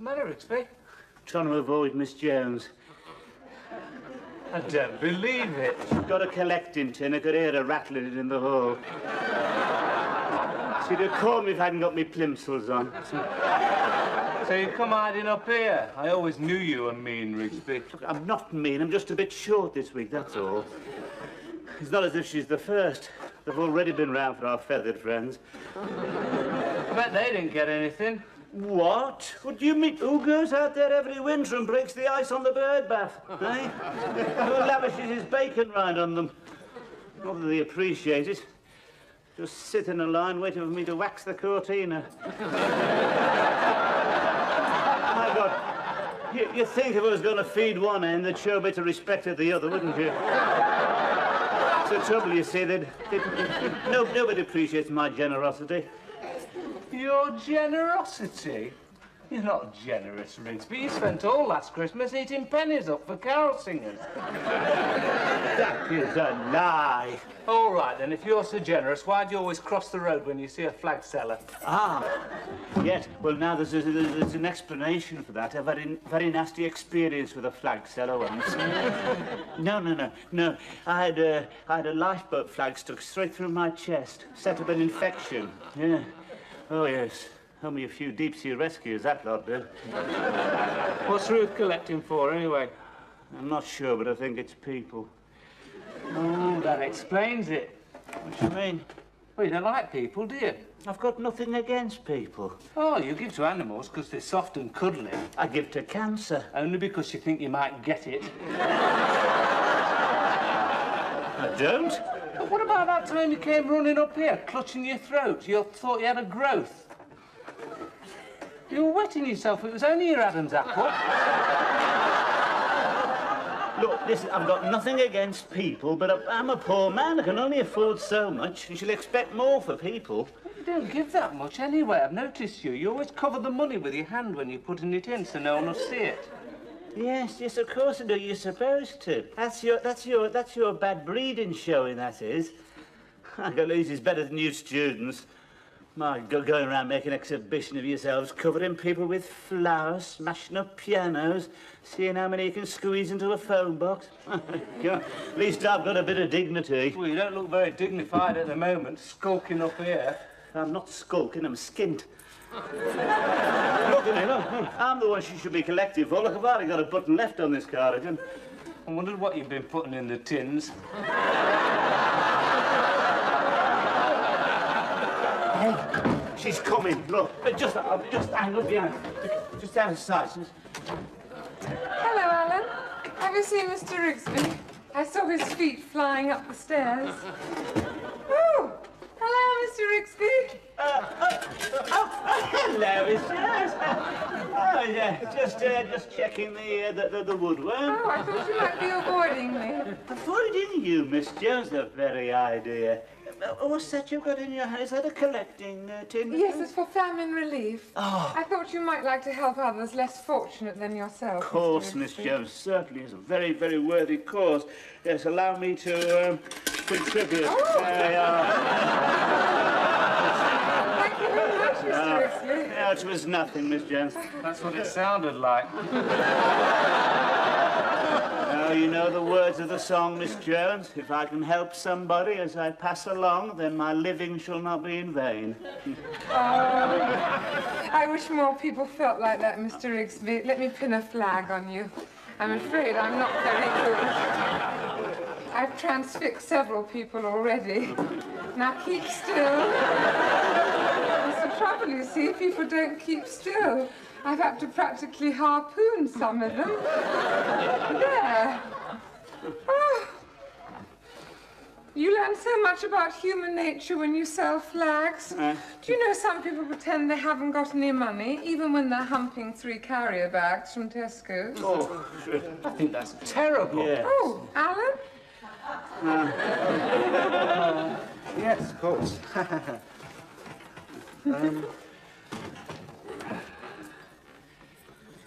the matter, Rigsby? Trying to avoid Miss Jones. I don't believe it. She's got a collecting tin. I could hear her rattling it in the hall. She'd have caught me if I hadn't got me plimsolls on. So you come hiding up here? I always knew you were mean, Rigsby. Look, I'm not mean. I'm just a bit short this week, that's all. It's not as if she's the first. They've already been round for our feathered friends. I bet they didn't get anything. What? What do you mean? Who goes out there every winter and breaks the ice on the bird bath, eh? Who lavishes his bacon rind on them? Not that they appreciate it. Just sit in a line waiting for me to wax the cortina. My God. You'd think if I was going to feed one end, they'd show a bit of respect to the other, wouldn't you? It's the trouble, you see, nobody appreciates my generosity. Your generosity? You're not generous, Rigsby. You spent all last Christmas eating pennies up for carol singers. That is a lie. All right, then, if you're so generous, why do you always cross the road when you see a flag seller? Ah, yes. Well, now there's an explanation for that. A very nasty experience with a flag seller once. No. I had a lifeboat flag stuck straight through my chest. Set up an infection. Yeah. Oh, yes. Only a few deep-sea rescues, that lot did. What's Ruth collecting for, anyway? I'm not sure, but I think it's people. Oh, that explains it. What do you mean? Well, you don't like people, do you? I've got nothing against people. Oh, you give to animals because they're soft and cuddly. I give to cancer. Only because you think you might get it. I don't. But what about that time you came running up here, clutching your throat? You thought you had a growth. You were wetting yourself. It was only your Adam's apple. Look, listen, I've got nothing against people, but I'm a poor man. I can only afford so much. You should expect more for people. You don't give that much anyway. I've noticed you. You always cover the money with your hand when you're putting it in so no one will see it. Yes, of course I do. You're supposed to. That's your bad breeding showing, that is. Galese is better than you students. My God, going around making an exhibition of yourselves, covering people with flowers, smashing up pianos, seeing how many you can squeeze into a phone box. At least I've got a bit of dignity. Well, you don't look very dignified at the moment, skulking up here. I'm not skulking, I'm skint. Look at me, look. I'm the one she should be collecting for. Look, I've hardly got a button left on this cardigan. I wondered what you've been putting in the tins. Hey, she's coming. Look, just hang up behind. Just out of sight. Hello, Alan. Have you seen Mr. Rigsby? I saw his feet flying up the stairs. Oh, hello, Mr. Rigsby. Hello, Miss Jones. Oh, yeah, just checking the woodwork. Oh, I thought you might be avoiding me. Avoiding you, Miss Jones, the very idea. What's that you've got in your hand? Is that a collecting tin? Yes, it's for famine relief. Oh. I thought you might like to help others less fortunate than yourself. Of course, Miss Jones, certainly is a very, very worthy cause. Yes, allow me to contribute. Oh. There you are. Thank you very much, Mr. Rigsby. No, it was nothing, Miss Jones. That's what it sounded like. Now, you know the words of the song, Miss Jones. If I can help somebody as I pass along, then my living shall not be in vain. I wish more people felt like that, Mr. Rigsby. Let me pin a flag on you. I'm afraid I'm not very good. I've transfixed several people already. Now keep still. That's the trouble, you see. People don't keep still. I've had to practically harpoon some of them. There. Oh. You learn so much about human nature when you sell flags. Do you know some people pretend they haven't got any money, even when they're humping 3 carrier bags from Tesco's? Oh, I think that's terrible. yes. Oh, Alan? Yes, of course.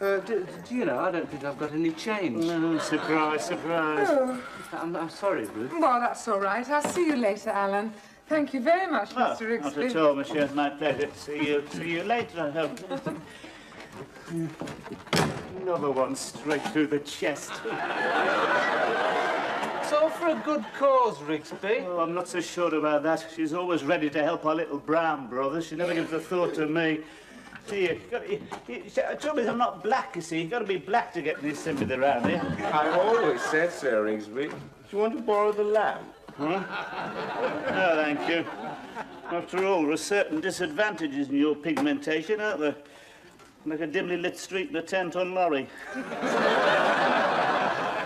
Do you know, I don't think I've got any change. No, surprise. Oh. I'm sorry, Ruth. Well, that's all right. I'll see you later, Alan. Thank you very much, Mr. Rigsby. Not at all, monsieur. My pleasure. See you later, I hope. Another one straight through the chest. It's all for a good cause, Rigsby. Oh, I'm not so sure about that. She's always ready to help our little brown brother. She never gives a thought to me. See, the trouble is I'm not black, you see. You've got to be black to get any sympathy around here. I always said so, Rigsby. Do you want to borrow the lamp? Huh? No, thank you. After all, there are certain disadvantages in your pigmentation, aren't there? Like a dimly lit street in a 10-ton lorry.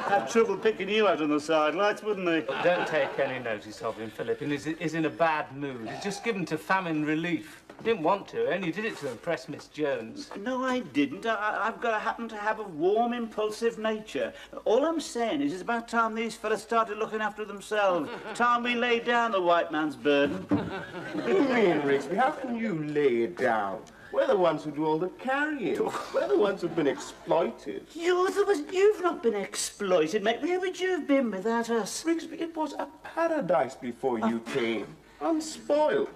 Have trouble picking you out on the sidelights, wouldn't they? Don't take any notice of him, Philip. He's in a bad mood. He's just given to famine relief. He didn't want to, and he did it to impress Miss Jones. No, I didn't. I've got to happen to have a warm, impulsive nature. All I'm saying is it's about time these fellas started looking after themselves. Time we laid down the white man's burden. What do you mean, Rigsby? How can you lay it down? We're the ones who do all the carrying. We're the ones who've been exploited. You're the ones... You've not been exploited, mate. Where would you have been without us? Rigsby, it was a paradise before you came. Unspoiled.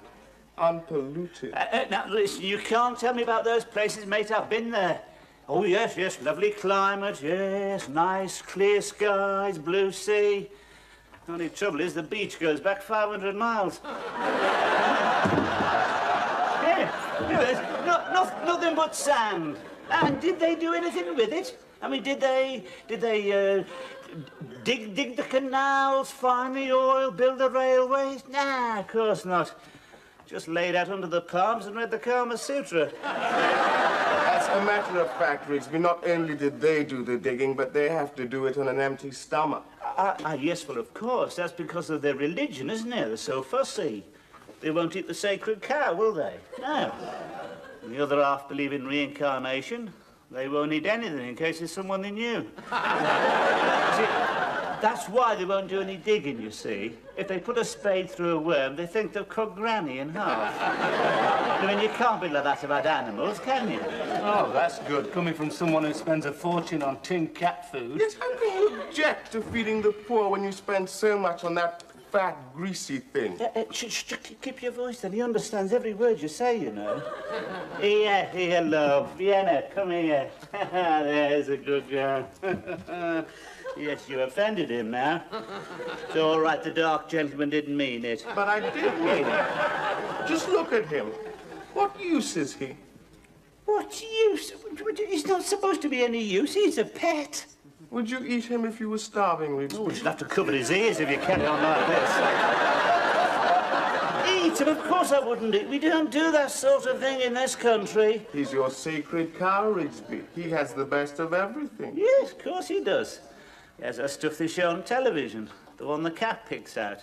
Unpolluted. Now, listen, you can't tell me about those places, mate. I've been there. Oh, yes, yes, lovely climate, yes, nice, clear skies, blue sea. The only trouble is the beach goes back 500 miles. Nothing but sand. And did they do anything with it? I mean, did they dig the canals, find the oil, build the railways? Nah, of course not. Just laid out under the palms and read the Kama Sutra. As a matter of fact, Rigsby, not only did they do the digging, but they have to do it on an empty stomach. Yes, well, of course. That's because of their religion, isn't it? They're so fussy. They won't eat the sacred cow, will they? No. And the other half believe in reincarnation. They won't eat anything in case there's someone they knew. See, that's why they won't do any digging, you see. If they put a spade through a worm, they think they've cut Granny in half. I mean, you can't be like that about animals, can you? Oh, that's good, coming from someone who spends a fortune on tinned cat food. Yes, how can you object to feeding the poor when you spend so much on that fat, greasy thing? Keep your voice then. He understands every word you say, you know. Here, love. Vienna, come here. There's a good girl. Yes, you offended him now. It's all right, the dark gentleman didn't mean it. But I did mean it. Just look at him. What use is he? What use? He's not supposed to be any use. He's a pet. Would you eat him if you were starving, Rigsby? Oh, you'd have to cover his ears if you carry on like this. Eat him? Of course I wouldn't eat. We don't do that sort of thing in this country. He's your sacred cow, Rigsby. He has the best of everything. Yes, of course he does. He has that stuff they show on television, the one the cat picks out.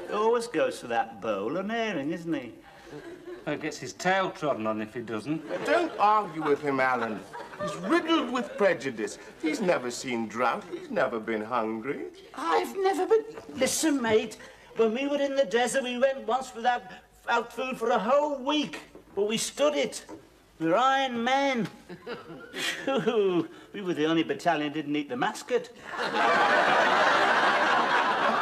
He always goes for that bowl and herring, isn't he? Well, he gets his tail trodden on if he doesn't. Don't argue with him, Alan. He's riddled with prejudice. He's never seen drought. He's never been hungry. I've never been... Listen, mate, when we were in the desert, we went once without food for a whole week, but we stood it. We're iron men. We were the only battalion that didn't eat the mascot. A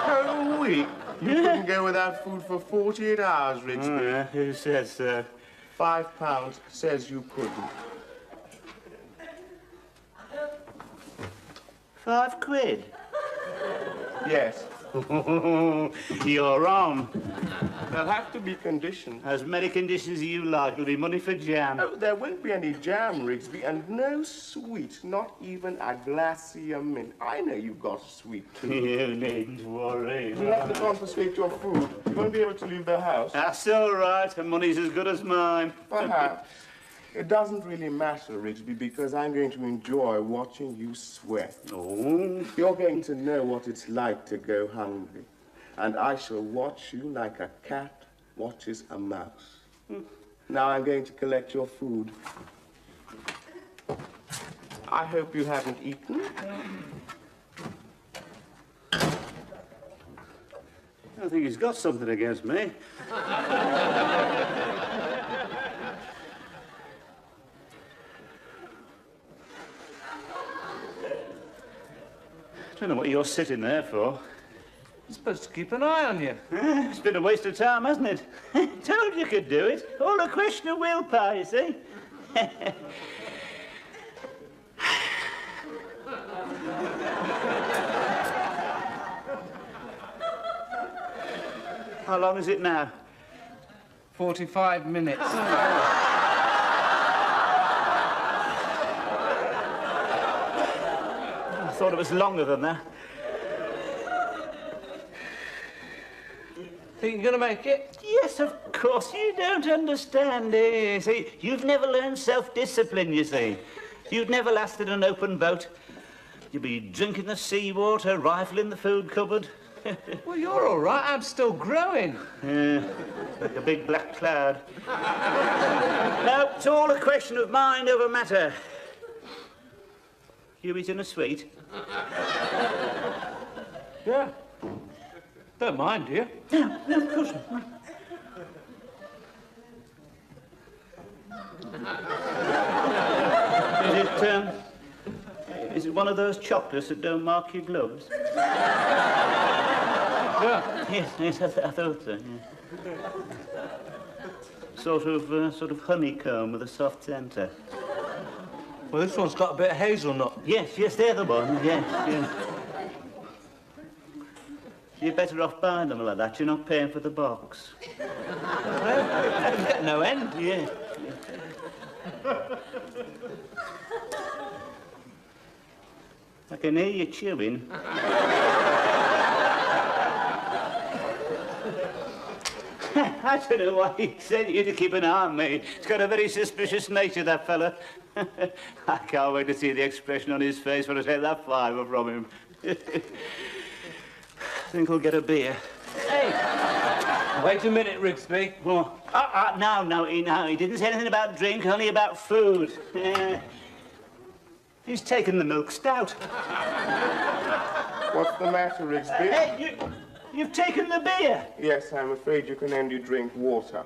whole week? You couldn't go without food for 48 hours, Rigsby. Oh, yeah? Who says so? £5 says you couldn't. £5? Yes. You're on. There'll have to be conditions. As many conditions as you like. It'll be money for jam. Oh, there won't be any jam, Rigsby, and no sweet, not even a glacier mint. I know you've got sweet too. You needn't worry. You'll have to confiscate your food. You won't be able to leave the house. That's all right. The money's as good as mine. Perhaps. It doesn't really matter, Rigsby, because I'm going to enjoy watching you sweat. Oh. You're going to know what it's like to go hungry. And I shall watch you like a cat watches a mouse. Now I'm going to collect your food. I hope you haven't eaten. I think he's got something against me. I don't know what you're sitting there for. He's supposed to keep an eye on you. It's been a waste of time, hasn't it? Told you could do it. All a question of willpower, you see. How long is it now? 45 minutes. I thought it was longer than that. Think you're going to make it? Yes, of course. You don't understand, eh? See, you've never learned self-discipline, you see. You'd never lasted an open boat. You'd be drinking the seawater, rifling the food cupboard. Well, you're all right. I'm still growing. Yeah, like a big black cloud. No, it's all a question of mind over matter. You eating a sweet? Yeah. Don't mind, do you? No, of course not. Is it one of those chocolates that don't mark your gloves? Yeah. Yes, I thought so, yeah. Sort of honeycomb with a soft centre. Well, this one's got a bit of hazelnut. Yes, they're the one, yes. You're better off buying them like that. You're not paying for the box. I get no end. Yeah. I can hear you chewing. I don't know why he sent you to keep an eye on me. He's got a very suspicious nature, that fella. I can't wait to see the expression on his face when I take that fiver from him. I think I'll get a beer. Hey! Wait a minute, Rigsby. Oh, no, he didn't say anything about drink, only about food. He's taken the milk stout. What's the matter, Rigsby? Hey, you've taken the beer. Yes, I'm afraid you can only drink water.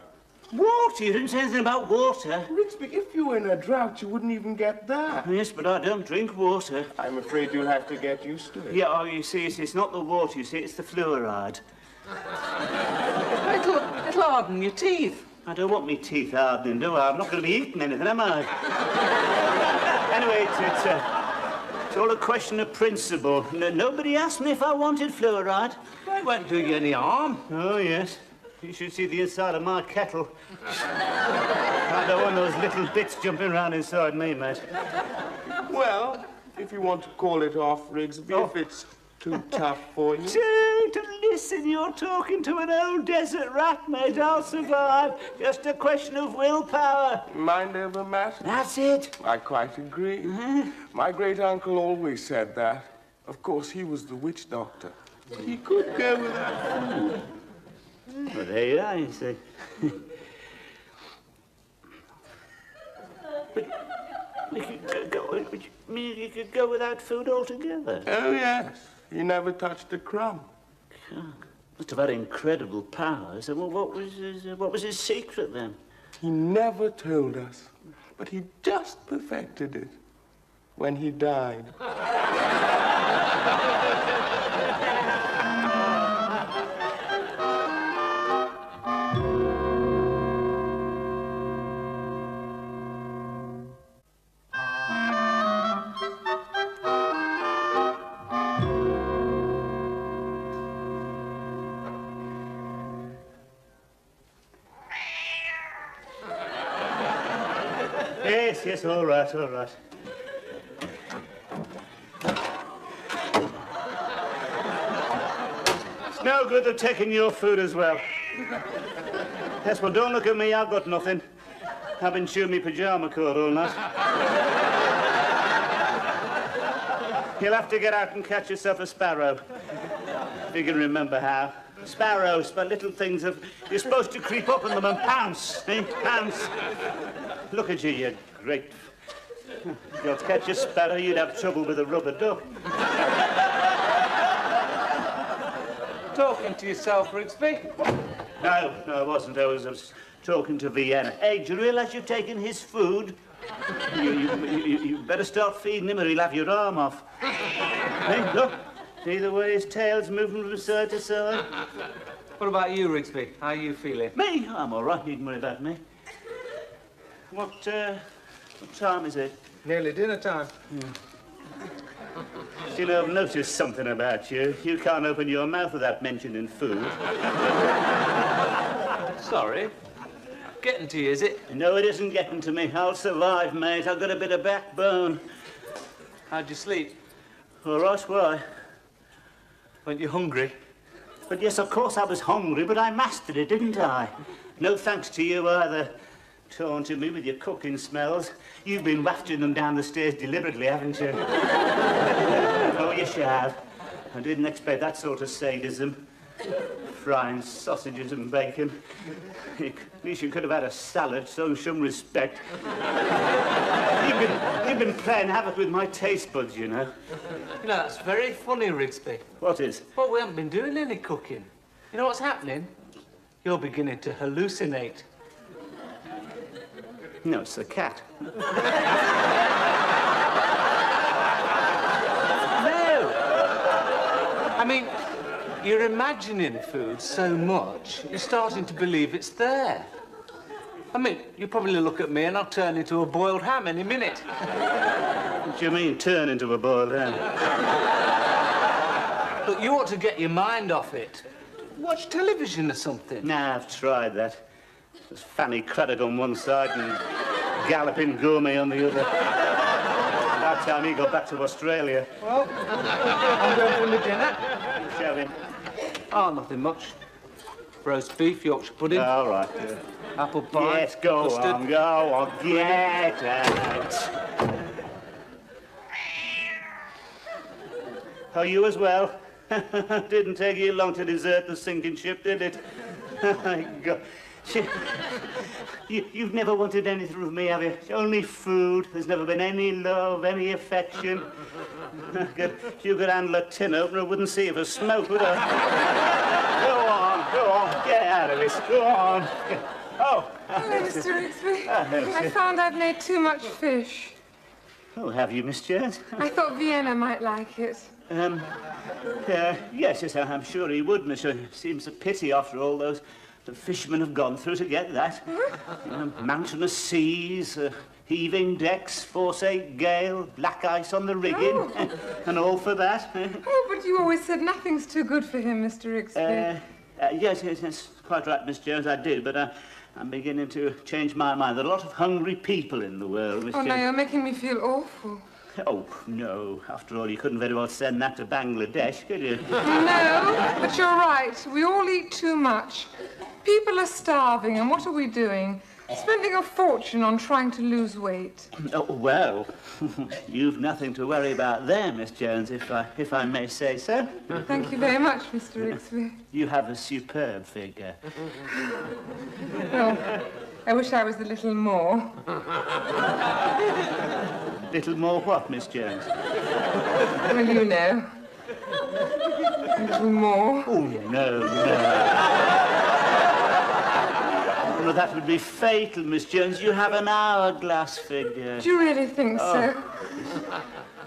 Water? You didn't say anything about water. Rigsby, if you were in a drought, you wouldn't even get that. Yes, but I don't drink water. I'm afraid you'll have to get used to it. Yeah, oh, you see, it's not the water, you see, it's the fluoride. It'll harden your teeth. I don't want me teeth hardening, do I? I'm not going to be eating anything, am I? Anyway, it's all a question of principle. Nobody asked me if I wanted fluoride. It won't do you any harm. Oh, yes. You should see the inside of my kettle. I don't want those little bits jumping around inside me, mate. Well, if you want to call it off, Rigsby, if it's too tough for you. To listen, you're talking to an old desert rat, mate. I'll survive. Just a question of willpower. Mind over matter? That's it. I quite agree. My great-uncle always said that. Of course, he was the witch doctor. He could go without food. Well, there you are, you see. But you could go without food altogether. Oh, yes. He never touched a crumb. God, must have had incredible powers. Well, what was his secret then? He never told us, but he just perfected it when he died. Yes, all right. It's no good they're taking your food as well. Yes, well, don't look at me, I've got nothing. I've been chewing my pyjama cord all night. You'll have to get out and catch yourself a sparrow. If you can remember how. Sparrows, but little things of... You're supposed to creep up on them and pounce, eh? Pounce. Look at you great... If you'd catch a sparrow, you'd have trouble with a rubber duck. Talking to yourself, Rigsby. No, I wasn't. I was talking to Vienna. Hey, do you realise you've taken his food? You better start feeding him or he'll have your arm off. Hey, look. See the way his tail's moving from side to side? What about you, Rigsby? How are you feeling? Me? I'm all right. Needn't worry about me. What time is it? Nearly dinner time. You know, I've noticed something about you. You can't open your mouth without mentioning food. Sorry. Getting to you, is it? No, it isn't getting to me. I'll survive, mate. I've got a bit of backbone. How'd you sleep? All right, why? Weren't you hungry? But yes, of course I was hungry, but I mastered it, didn't I? No thanks to you either. Taunting me with your cooking smells. You've been wafting them down the stairs deliberately, haven't you? Oh, yes, you have. I didn't expect that sort of sadism. Frying sausages and bacon. At least you could have had a salad, show some respect. You've been playing havoc with my taste buds, you know. You know, that's very funny, Rigsby. What is? Well, we haven't been doing any cooking. You know what's happening? You're beginning to hallucinate. No, it's the cat. No! I mean, you're imagining food so much, you're starting to believe it's there. I mean, you probably look at me and I'll turn into a boiled ham any minute. What do you mean, turn into a boiled ham? Look, you ought to get your mind off it. Watch television or something. Nah, I've tried that. There's Fanny Craddock on one side and Galloping Gourmet on the other. By the time he got back to Australia. Well, I'm going for my dinner. Show him. Oh, nothing much. Roast beef, Yorkshire pudding. All right. Apple pie. Yes, go custard. on, get out. Oh, you as well? Didn't take you long to desert the sinking ship, did it? God. You've never wanted anything from me, have you? Only food. There's never been any love, any affection. If you could handle a tin opener, I wouldn't see if a smoke would I? Go on, get out of this, go on. Oh. Hello, Mr. Rigsby. I found I've made too much fish. Oh, have you, Miss Jones? I thought Vienna might like it. Yes, I'm sure he would, Miss. It seems a pity after all the fishermen have gone through to get that. Mountainous seas, heaving decks, force-8 gale, black ice on the rigging, and all for that. Oh, but you always said nothing's too good for him, Mr. Rigsby. Yes, quite right, Miss Jones, I did, but I'm beginning to change my mind. There are a lot of hungry people in the world, Miss Oh, Jones. no, you're making me feel awful. Oh, no. After all, you couldn't very well send that to Bangladesh, could you? No, but you're right. We all eat too much. People are starving, and what are we doing? Spending a fortune on trying to lose weight. Oh, well, you've nothing to worry about there, Miss Jones, if I may say so. Thank you very much, Mr. Rigsby. You have a superb figure. Well, I wish I was a little more. Little more what, Miss Jones? Well, you know. A little more. Oh, no. Well, that would be fatal, Miss Jones. You have an hourglass figure. Do you really think so?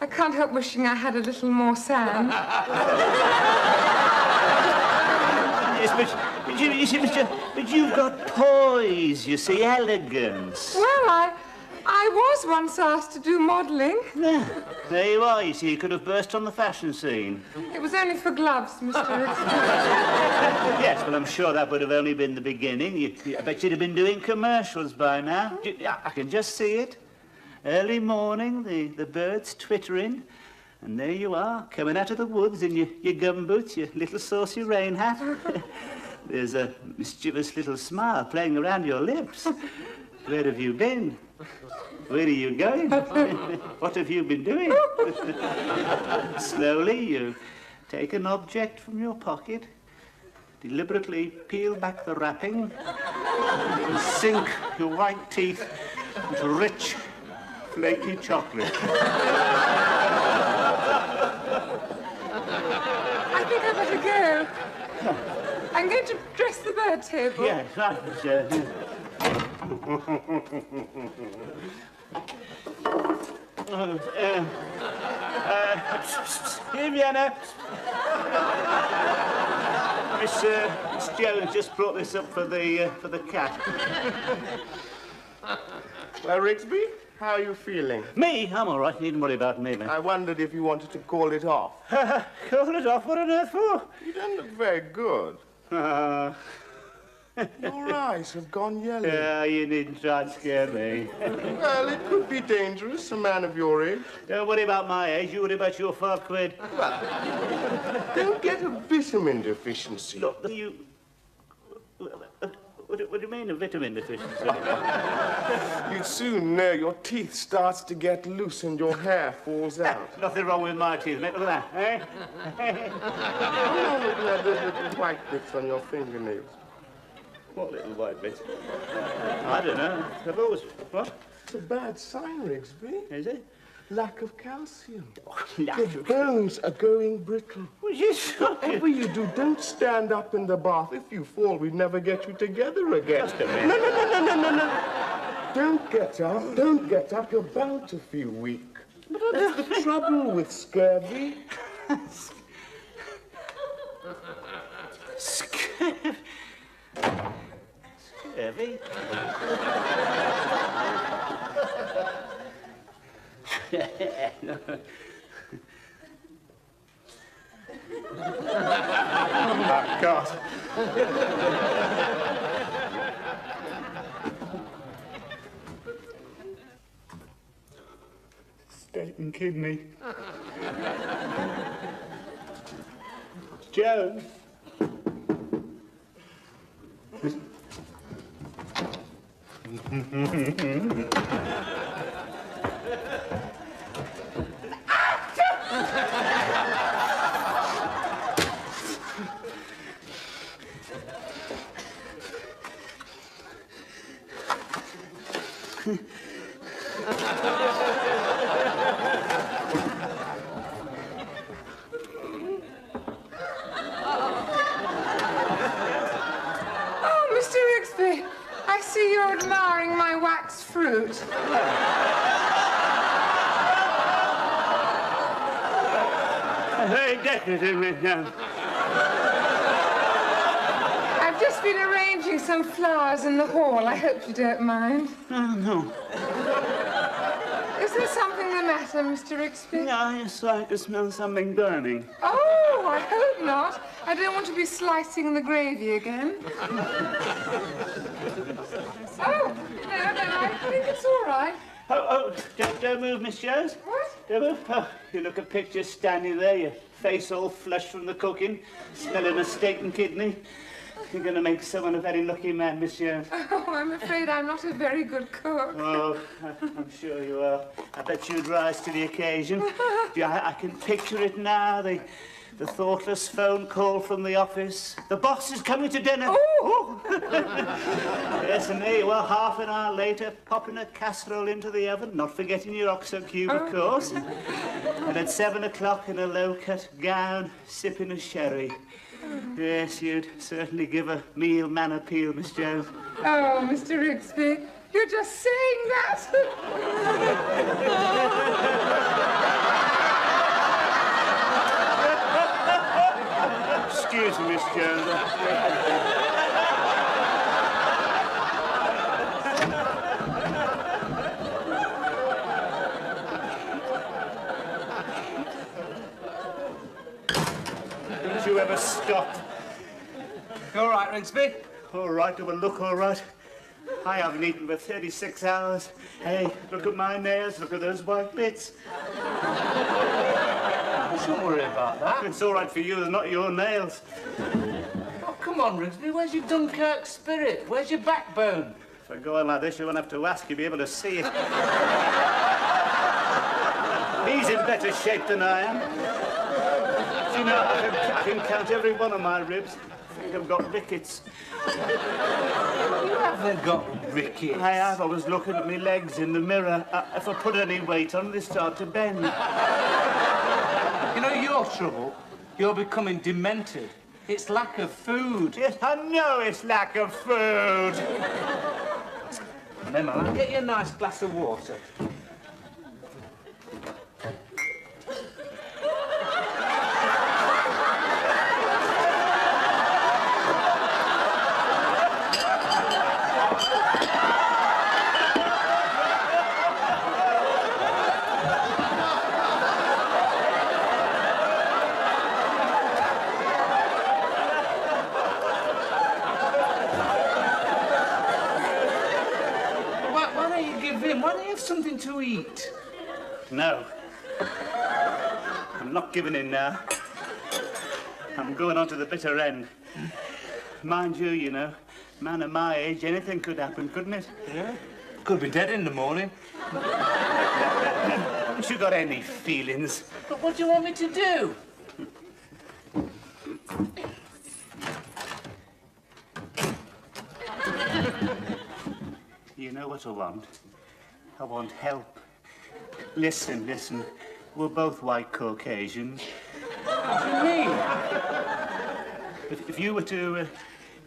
I can't help wishing I had a little more sand. Yes, but you see, Miss Jones, but you've got poise, you see, elegance. Well, I was once asked to do modelling. There you are, you see, you could have burst on the fashion scene. It was only for gloves, Mr. Rigsby. Yes, well, I'm sure that would have only been the beginning. I bet you'd have been doing commercials by now. I can just see it. Early morning, the birds twittering, and there you are, coming out of the woods in your gumboots, your little saucy rain hat. There's a mischievous little smile playing around your lips. Where have you been? Where are you going? What have you been doing? Slowly, you take an object from your pocket, deliberately peel back the wrapping, and sink your white teeth into rich, flaky chocolate. I think I'd better go. I'm going to dress the bird table. Yes, right, sir. Here, Vienna. Miss Jones just brought this up for the cat. Well, Rigsby, How are you feeling? Me? I'm all right. Needn't worry about me, man. I wondered if you wanted to call it off. Call it off? What on earth for? You don't look very good. Your eyes have gone yellow. Yeah, you needn't try and scare me. Well, it could be dangerous, a man of your age. Don't worry about my age. You worry about your £5. Don't get a vitamin deficiency. Look, you... What do you mean, a vitamin deficiency? You'd soon know your teeth starts to get loose and your hair falls out. Nothing wrong with my teeth, mate. Look at that, eh? Oh, look at those little white bits on your fingernails. What little white bit? I don't know. I've always... What? It's a bad sign, Rigsby. Is it? Lack of calcium. Lack Your of... bones are going brittle. Well, you shocking. Whatever you do, don't stand up in the bath. If you fall, we'd never get you together again. Just a minute. No. Don't get up. Don't get up. You're bound to feel weak. That's the trouble with scurvy. Scurvy? Scurvy? Oh, God. Steak and kidney. Jones. Oh, Mr. Rigsby, I see you're admiring my wax fruit. Very decorative, Miss Jones. I've just been arranging some flowers in the hall. I hope you don't mind. No. Is there something the matter, Mr. Rigsby? Yeah, I just like to smell something burning. Oh, I hope not. I don't want to be slicing the gravy again. Oh, no, I think it's all right. Oh, don't move, Miss Jones. What? Don't move. Oh, you look a picture standing there, your face all flushed from the cooking, smelling a steak and kidney. You're going to make someone a very lucky man, Miss Jones. Oh, I'm afraid I'm not a very good cook. Oh, I'm sure you are. I bet you'd rise to the occasion. Yeah, I can picture it now, the thoughtless phone call from the office. The boss is coming to dinner. Oh! Yes, and there you are, half an hour later, popping a casserole into the oven, not forgetting your OXO cube, of course. And at 7 o'clock in a low-cut gown, sipping a sherry. Yes, you'd certainly give a meal man appeal, Miss Jones. Oh, Mr. Rigsby, you're just saying that. Excuse me, Miss Jones. Don't you ever stop. You all right, Rigsby? All right, it will look all right. I haven't eaten for 36 hours. Hey, look at my nails, look at those white bits. Don't worry about that. It's all right for you, they're not your nails. Oh, come on, Rigsby. Where's your Dunkirk spirit? Where's your backbone? If I go on like this, you won't have to ask, you'll be able to see it. He's in better shape than I am. Do you know, I can count every one of my ribs. I think I've got rickets. You haven't got rickets. I have. I was looking at my legs in the mirror. If I put any weight on, they start to bend. You know your trouble? You're becoming demented. It's lack of food. Yes, I know it's lack of food. Never mind. Get you a nice glass of water. something to eat? No. I'm not giving in now. I'm going on to the bitter end. Mind you, you know, man of my age, anything could happen, couldn't it? Yeah. Could be dead in the morning. Haven't you got any feelings? But what do you want me to do? You know what I want? I want help. Listen, listen. We're both white Caucasians. What do you mean?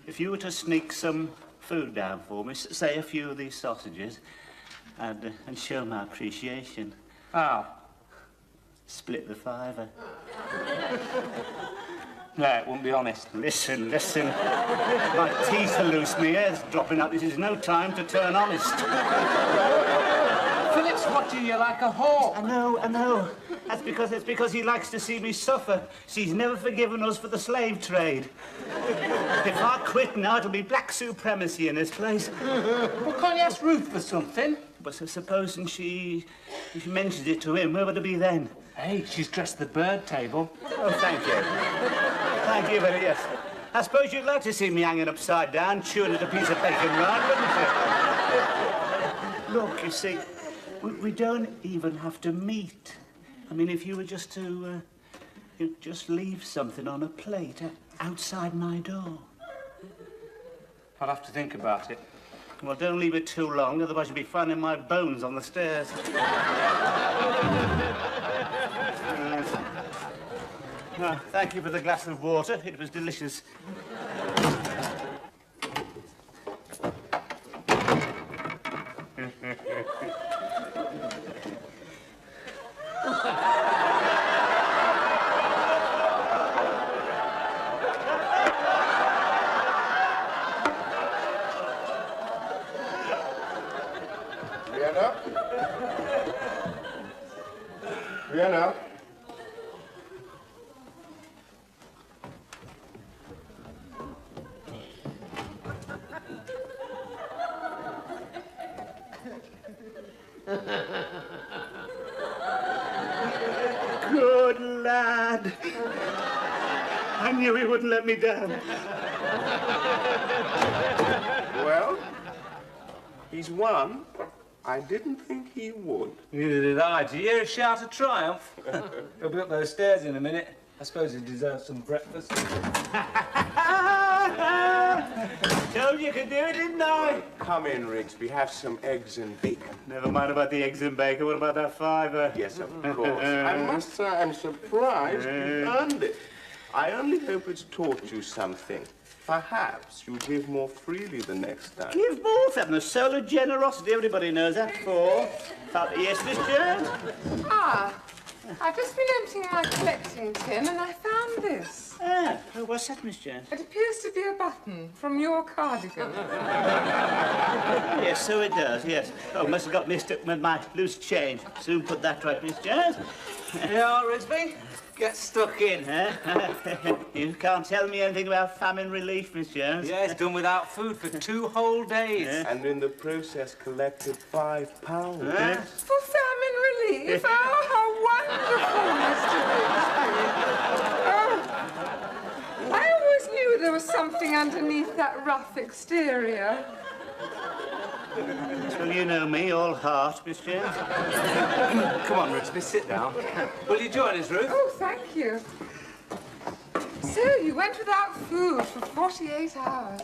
If you were to sneak some food down for me, say a few of these sausages, and show my appreciation. How? Split the fiver. No, it wouldn't be honest. Listen, listen. My teeth are loose, my hair's dropping out. This is no time to turn honest. Philip's watching you like a hawk. I know. That's because he likes to see me suffer. He's never forgiven us for the slave trade. If I quit now, it'll be black supremacy in this place. Well, can't you ask Ruth for something? But supposing she mentions it to him, where would it be then? Hey, she's dressed the bird table. Oh, thank you. Thank you very much. I suppose you'd like to see me hanging upside down, chewing at a piece of bacon rind, wouldn't you? Look, you see, we don't even have to meet. I mean, if you were just to just leave something on a plate outside my door. I'll have to think about it. Well, don't leave it too long, otherwise you'll be finding my bones on the stairs. Thank you for the glass of water. It was delicious. Vienna? Vienna? Good lad. I knew he wouldn't let me down. Well, he's won. I didn't think he would. Neither did I. Did you hear a shout of triumph? He'll be up those stairs in a minute. I suppose he deserves some breakfast. Told you could do it, didn't I? Come in, Rigsby. Have some eggs and bacon. Never mind about the eggs and bacon. What about that fiver? Yes, of course. I must say I'm surprised you earned it. I only hope it's taught you something. Perhaps you'll give more freely the next time. Give more, having a soul of generosity. Everybody knows that. Yes, Miss Jones? Ah, I've just been emptying my collecting tin and I found this. Ah, what's that, Miss Jones? It appears to be a button from your cardigan. Yes, so it does, yes. Oh, must have got mixed up with my loose change. Soon put that right, Miss Jones. Yeah, Risby? Get stuck in. You can't tell me anything about famine relief, Miss Jones. Yeah, it's done without food for 2 whole days. And in the process collected £5. For famine relief? Oh, how wonderful, Mr. Rigsby. Oh, I always knew there was something underneath that rough exterior. Well, you know me, all heart, Miss Jones. Come on, Risby, sit down. Will you join us, Ruth? Oh, thank you. So, you went without food for 48 hours.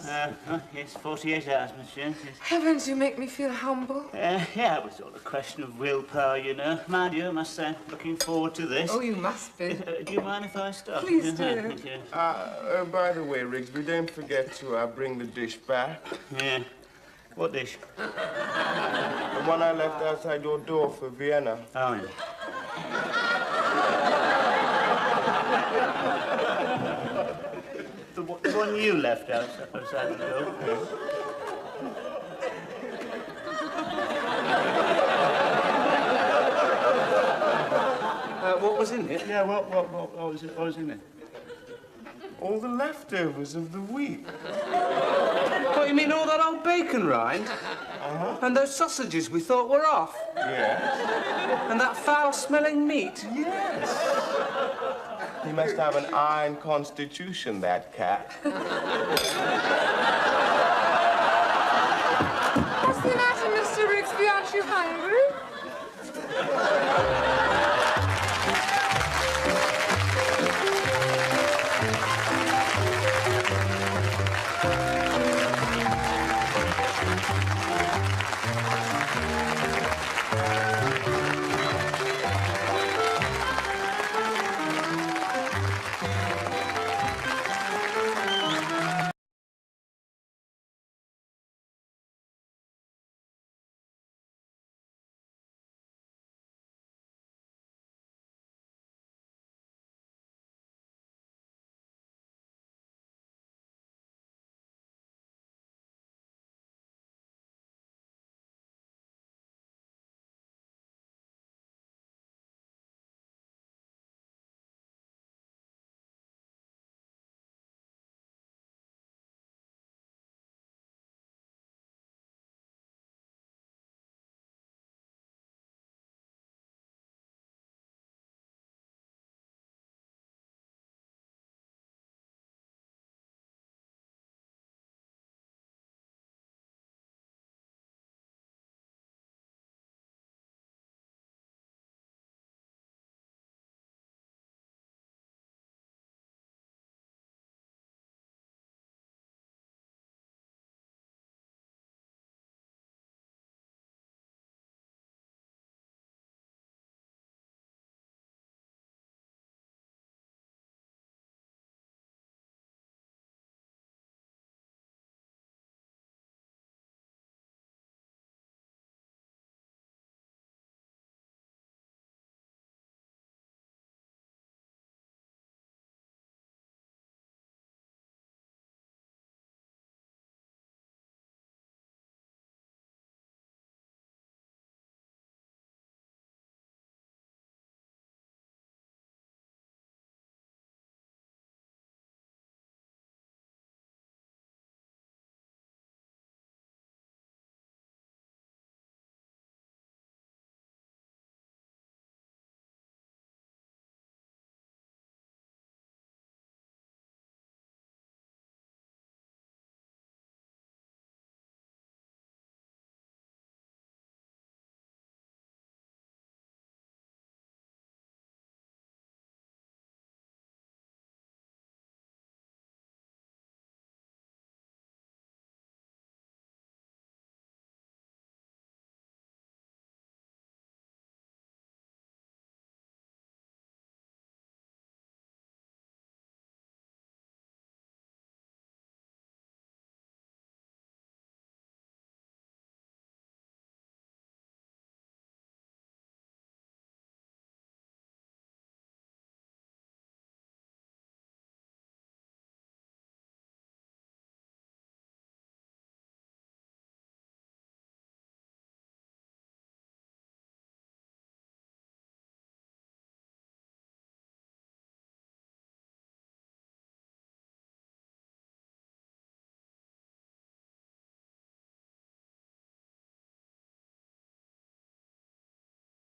Yes, 48 hours, Miss Jones. Yes. Heavens, you make me feel humble. Yeah, it was all a question of willpower, you know. Mind you, I must say, looking forward to this. Oh, you must be. Do you mind if I start? Please do. Thank you. By the way, Rigsby, don't forget to bring the dish back. Yeah. What dish? The one I left outside your door for Vienna. Oh, yeah. The one you left outside the door? What was in it? Yeah, what was in it? All the leftovers of the week. What, you mean all that old bacon rind? I And those sausages we thought were off. Yes. And that foul-smelling meat. Yes. He must have an iron constitution, that cat.